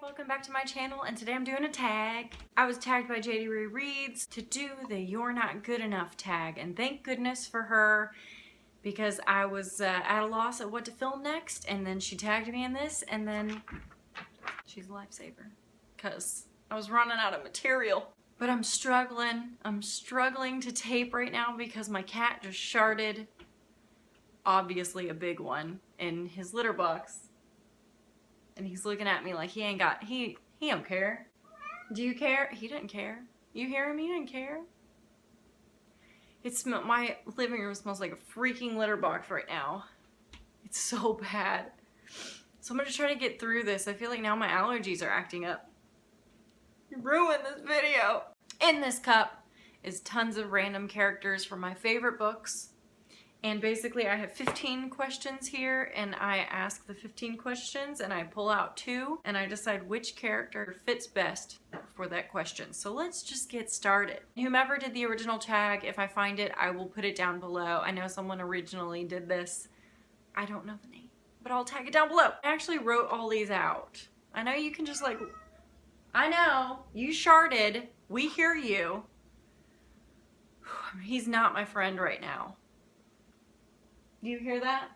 Welcome back to my channel, and today I'm doing a tag. I was tagged by JadeyRaeReads to do the You're Not Good Enough tag, and thank goodness for her because I was at a loss at what to film next, and then she tagged me in this, and then she's a lifesaver because I was running out of material. But I'm struggling to tape right now because my cat just sharted, obviously a big one, in his litter box. And he's looking at me like he ain't got, he don't care. Do you care? He doesn't care. You hear him? He doesn't care. My living room smells like a freaking litter box right now. It's so bad. So I'm gonna try to get through this. I feel like now my allergies are acting up. You ruined this video. In this cup is tons of random characters from my favorite books. And basically I have 15 questions here, and I ask the 15 questions and I pull out 2 and I decide which character fits best for that question. So let's just get started. Whomever did the original tag, if I find it, I will put it down below. I know someone originally did this. I don't know the name, but I'll tag it down below. I actually wrote all these out. I know you can just like, I know, you sharded. We hear you. He's not my friend right now. Do you hear that?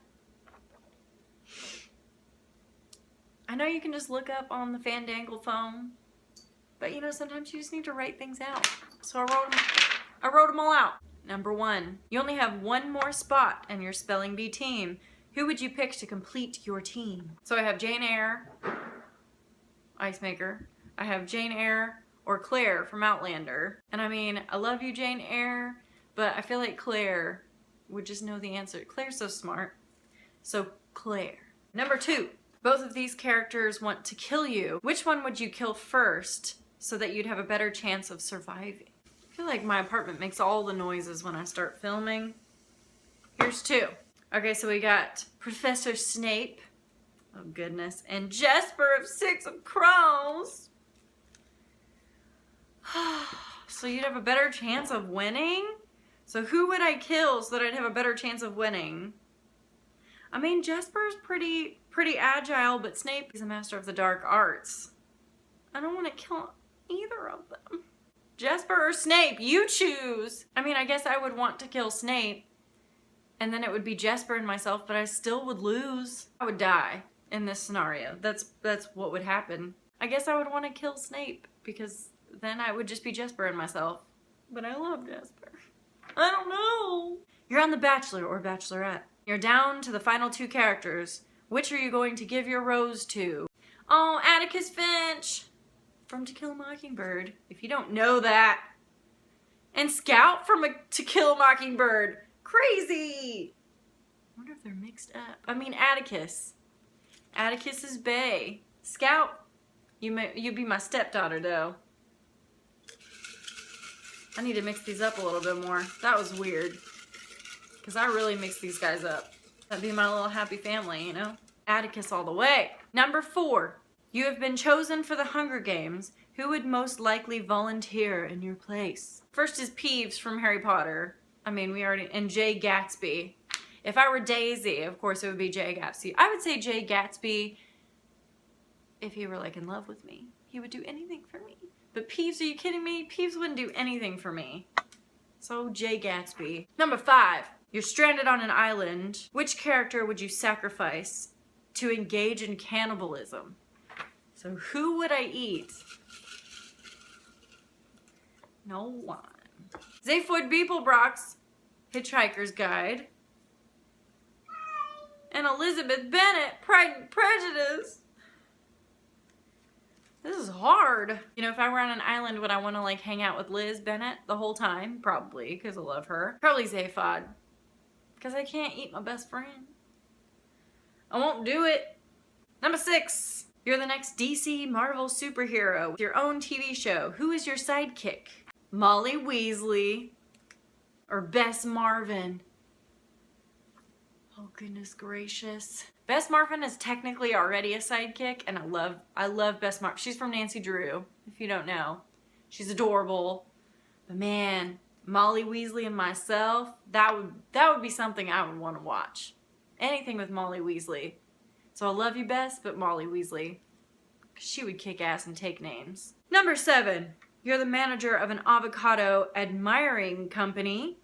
I know you can just look up on the Fandangle phone, but you know, sometimes you just need to write things out. So I wrote them all out. Number 1, you only have one more spot in your Spelling Bee team. Who would you pick to complete your team? So I have Jane Eyre, Ice Maker. I have Jane Eyre or Claire from Outlander. And I mean, I love you, Jane Eyre, but I feel like Claire would just know the answer. Claire's so smart. So Claire. Number 2, both of these characters want to kill you. Which one would you kill first so that you'd have a better chance of surviving? I feel like my apartment makes all the noises when I start filming. Here's 2. Okay, so we got Professor Snape, oh goodness, and Jasper of 6 of Crows. So you'd have a better chance of winning? So who would I kill so that I'd have a better chance of winning? I mean, Jasper's pretty agile, but Snape is a master of the dark arts. I don't want to kill either of them. Jasper or Snape, you choose. I mean, I guess I would want to kill Snape, and then it would be Jasper and myself, but I still would lose. I would die in this scenario. That's what would happen. I guess I would want to kill Snape, because then I would just be Jasper and myself. But I love Jasper. I don't know. You're on The Bachelor or Bachelorette. You're down to the final 2 characters. Which are you going to give your rose to? Oh, Atticus Finch from To Kill a Mockingbird, if you don't know that. And Scout from To Kill a Mockingbird. Crazy. I wonder if they're mixed up. I mean, Atticus. Atticus is bae. Scout, you'd be my stepdaughter though. I need to mix these up a little bit more. That was weird. Because I really mixed these guys up. That'd be my little happy family, you know? Atticus all the way. Number 4. You have been chosen for the Hunger Games. Who would most likely volunteer in your place? First is Peeves from Harry Potter. I mean, and Jay Gatsby. If I were Daisy, of course it would be Jay Gatsby. I would say Jay Gatsby, if he were like in love with me, he would do anything for me. But Peeves, are you kidding me? Peeves wouldn't do anything for me. So Jay Gatsby. Number 5, you're stranded on an island. Which character would you sacrifice to engage in cannibalism? So who would I eat? No one. Zaphod Beeblebrox, Hitchhiker's Guide. And Elizabeth Bennet, Pride and Prejudice. This is hard. You know, if I were on an island, would I want to like hang out with Liz Bennet the whole time? Probably, because I love her. Probably Zaphod, because I can't eat my best friend. I won't do it. Number 6, you're the next DC Marvel superhero with your own TV show. Who is your sidekick? Molly Weasley or Bess Marvin? Oh goodness gracious. Bess Marvin is technically already a sidekick, and I love Bess Marvin. She's from Nancy Drew, if you don't know. She's adorable. But man, Molly Weasley and myself, that would be something I would want to watch. Anything with Molly Weasley. So I love you, Bess, but Molly Weasley. She would kick ass and take names. Number 7. You're the manager of an avocado admiring company.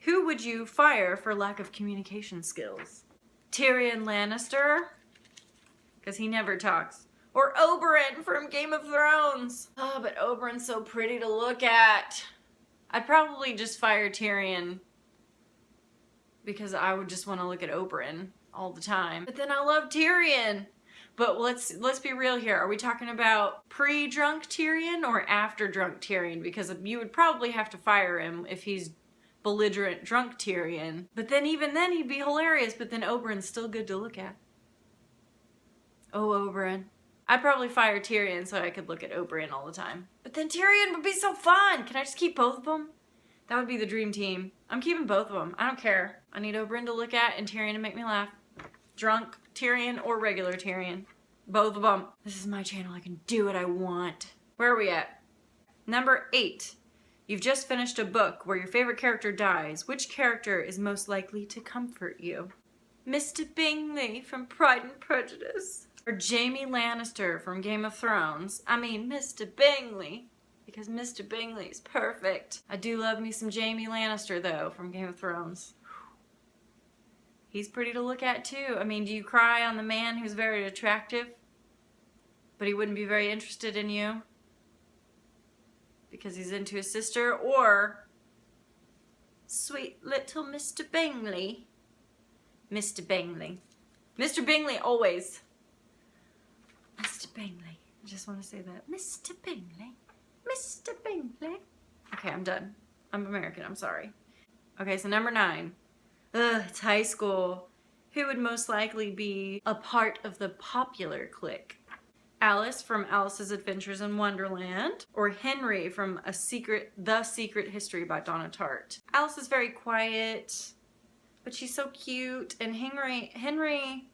Who would you fire for lack of communication skills? Tyrion Lannister, because he never talks. Or Oberyn from Game of Thrones. Oh, but Oberyn's so pretty to look at. I'd probably just fire Tyrion because I would just want to look at Oberyn all the time. But then I love Tyrion. But let's be real here. Are we talking about pre-drunk Tyrion or after drunk Tyrion? Because you would probably have to fire him if he's belligerent drunk Tyrion. But then even then he'd be hilarious, but then Oberyn's still good to look at. Oh, Oberyn. I'd probably fire Tyrion so I could look at Oberyn all the time. But then Tyrion would be so fun. Can I just keep both of them? That would be the dream team. I'm keeping both of them. I don't care. I need Oberyn to look at and Tyrion to make me laugh. Drunk Tyrion or regular Tyrion. Both of them. This is my channel. I can do what I want. Where are we at? Number 8. You've just finished a book where your favorite character dies. Which character is most likely to comfort you? Mr. Bingley from Pride and Prejudice. Or Jaime Lannister from Game of Thrones. I mean, Mr. Bingley. Because Mr. Bingley is perfect. I do love me some Jaime Lannister, though, from Game of Thrones. He's pretty to look at, too. I mean, do you cry on the man who's very attractive, but he wouldn't be very interested in you because he's into his sister? Or sweet little Mr. Bingley. Mr. Bingley. Mr. Bingley always. Mr. Bingley. I just want to say that. Mr. Bingley. Mr. Bingley. Okay, I'm done. I'm American. I'm sorry. Okay, so number 9. Ugh, it's high school. Who would most likely be a part of the popular clique? Alice from Alice's Adventures in Wonderland, or Henry from The Secret History by Donna Tartt. Alice is very quiet, but she's so cute, and Henry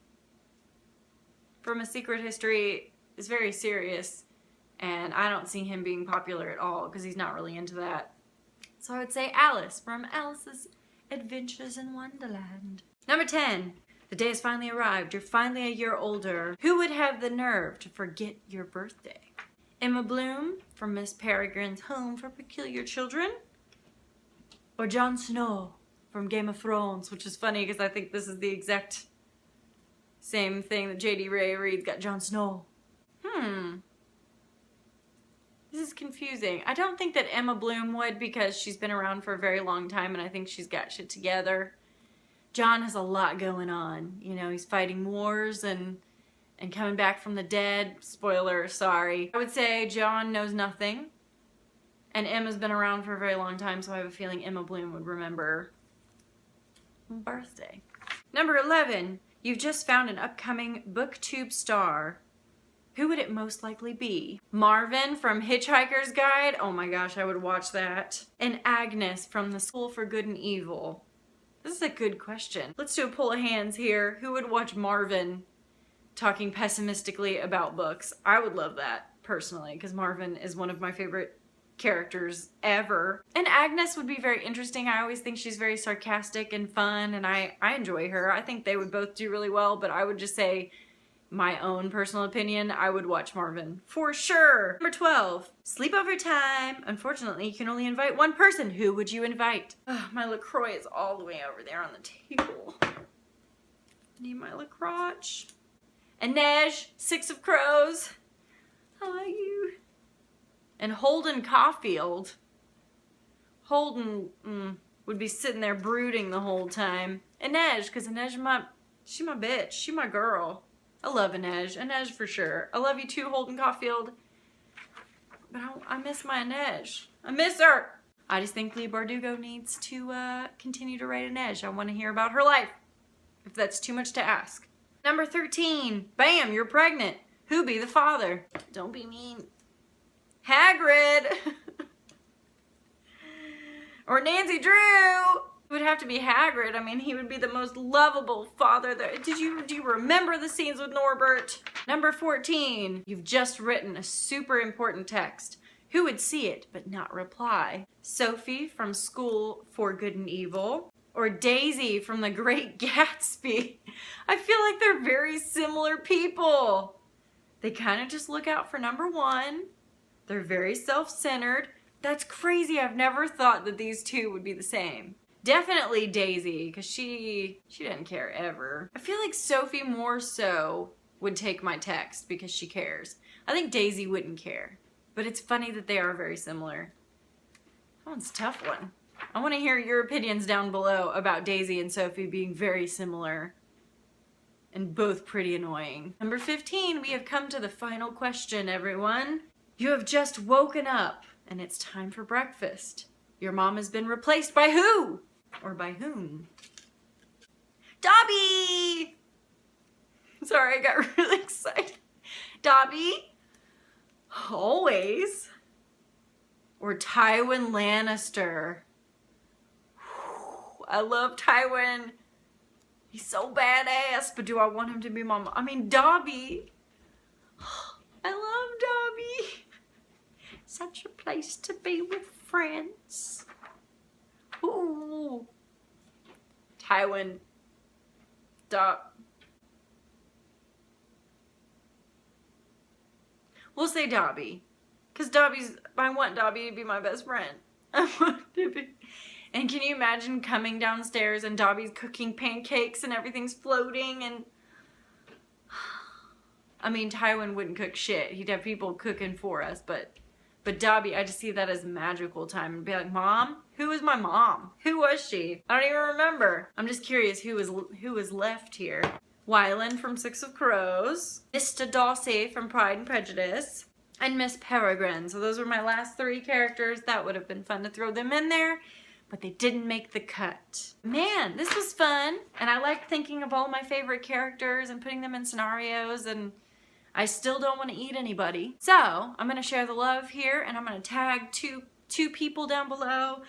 from A Secret History is very serious, and I don't see him being popular at all because he's not really into that. So I would say Alice from Alice's Adventures in Wonderland. Number 10. The day has finally arrived. You're finally a year older. Who would have the nerve to forget your birthday? Emma Bloom from Miss Peregrine's Home for Peculiar Children? Or Jon Snow from Game of Thrones, which is funny because I think this is the exact same thing that JadeyRaeReads got Jon Snow. This is confusing. I don't think that Emma Bloom would because she's been around for a very long time and I think she's got shit together. Jon has a lot going on. You know, he's fighting wars and coming back from the dead. Spoiler, sorry. I would say Jon knows nothing. And Emma's been around for a very long time, so I have a feeling Emma Bloom would remember my birthday. Number 11. You've just found an upcoming BookTube star. Who would it most likely be? Marvin from Hitchhiker's Guide. Oh my gosh, I would watch that. And Agnes from The School for Good and Evil. This is a good question. Let's do a poll of hands here. Who would watch Marvin talking pessimistically about books? I would love that, personally, because Marvin is one of my favorite characters ever. And Agnes would be very interesting. I always think she's very sarcastic and fun, and I enjoy her. I think they would both do really well, but I would just say, my own personal opinion, I would watch Marvin for sure. Number 12, sleepover time. Unfortunately, you can only invite one person. Who would you invite? Oh, my LaCroix is all the way over there on the table. I need my LaCroix. Inej, 6 of Crows. How are you? And Holden Caulfield. Holden would be sitting there brooding the whole time. Inej, because Inej, she's my bitch. She's my girl. I love Inej. Inej for sure. I love you too, Holden Caulfield. But I miss my Inej. I miss her. I just think Leigh Bardugo needs to continue to write Inej. I want to hear about her life, if that's too much to ask. Number 13. Bam, you're pregnant. Who be the father? Don't be mean. Hagrid. Or Nancy Drew. It would have to be Hagrid. I mean, he would be the most lovable father there. Do you remember the scenes with Norbert? Number 14. You've just written a super important text. Who would see it but not reply? Sophie from School for Good and Evil. Or Daisy from The Great Gatsby. I feel like they're very similar people. They kind of just look out for number one. They're very self-centered. That's crazy. I've never thought that these two would be the same. Definitely Daisy, because she didn't care ever. I feel like Sophie more so would take my text because she cares. I think Daisy wouldn't care. But it's funny that they are very similar. That one's a tough one. I want to hear your opinions down below about Daisy and Sophie being very similar and both pretty annoying. Number 15, we have come to the final question, everyone. You have just woken up and it's time for breakfast. Your mom has been replaced by who? Or by whom? Dobby! Sorry, I got really excited. Dobby? Always. Or Tywin Lannister. I love Tywin. He's so badass, but do I want him to be my mom? I mean, Dobby. I love Dobby. Such a place to be with friends. Ooh. Tywin. We'll say Dobby. Because I want Dobby to be my best friend. I want to be. And can you imagine coming downstairs and Dobby's cooking pancakes and everything's floating and... I mean, Tywin wouldn't cook shit. He'd have people cooking for us, but Dobby, I just see that as a magical time and be like, Mom? Who was my mom? Who was she? I don't even remember. I'm just curious who was left here. Wyland from Six of Crows, Mr. Darcy from Pride and Prejudice, and Miss Peregrine. So those were my last three characters. That would have been fun to throw them in there, but they didn't make the cut. Man, this was fun, and I liked thinking of all my favorite characters and putting them in scenarios, and I still don't want to eat anybody. So I'm going to share the love here, and I'm going to tag two people down below.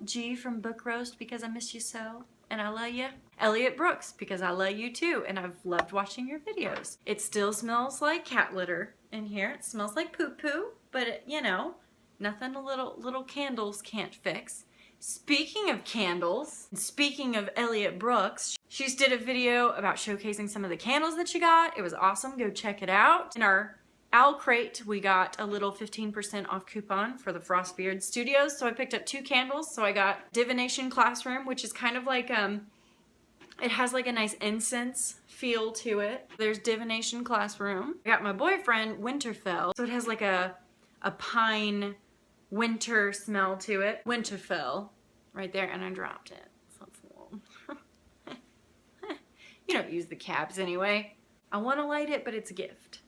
G from BookRoast, because I miss you so, and I love you. Elliot Brooks, because I love you too, and I've loved watching your videos. It still smells like cat litter in here. It smells like poo-poo, but you know, nothing little candles can't fix. Speaking of candles, speaking of Elliot Brooks, she just did a video about showcasing some of the candles that she got. It was awesome. Go check it out. In our Owlcrate, we got a little 15% off coupon for the Frostbeard Studios. So I picked up 2 candles. So I got Divination Classroom, which is kind of like, it has like a nice incense feel to it. There's Divination Classroom. I got my boyfriend Winterfell. So it has like a pine winter smell to it. Winterfell right there, and I dropped it. So it's a little... You don't use the caps anyway. I want to light it, but it's a gift.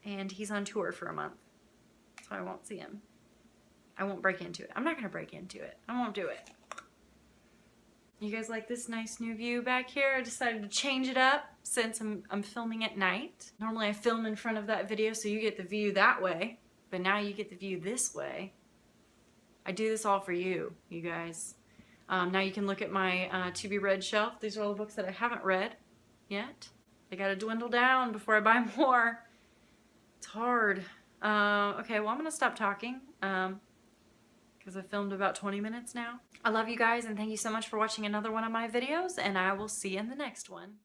And he's on tour for a month, so I won't see him. I won't break into it. I'm not gonna break into it. I won't do it. You guys like this nice new view back here? I decided to change it up since I'm filming at night. Normally I film in front of that video so you get the view that way, but now you get the view this way. I do this all for you, you guys. Now you can look at my to be read shelf. These are all the books that I haven't read yet. They gotta dwindle down before I buy more. It's hard. Okay, well I'm gonna stop talking because I've filmed about 20 minutes now. I love you guys and thank you so much for watching another one of my videos, and I will see you in the next one.